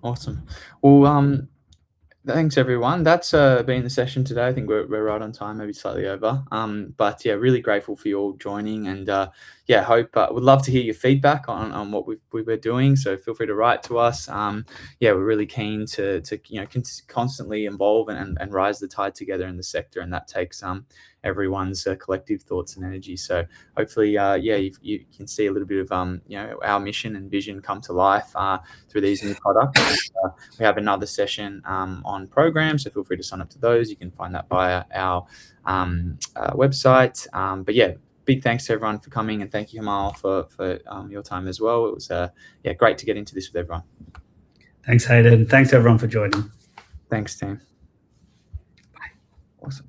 Awesome. Well, thanks everyone. That's been the session today. I think we're right on time, maybe slightly over. But yeah, really grateful for you all joining, and hope would love to hear your feedback on what we were doing. So feel free to write to us. We're really keen to constantly evolve and rise the tide together in the sector, and that takes everyone's collective thoughts and energy. So hopefully, you can see a little bit of our mission and vision come to life through these new products. And, we have another session on programs, so feel free to sign up to those. You can find that via our website. But yeah, big thanks to everyone for coming, and thank you, Himal, for your time as well. It was yeah, great to get into this with everyone. Thanks, Hayden. Thanks everyone for joining. Thanks, team. Bye. Awesome.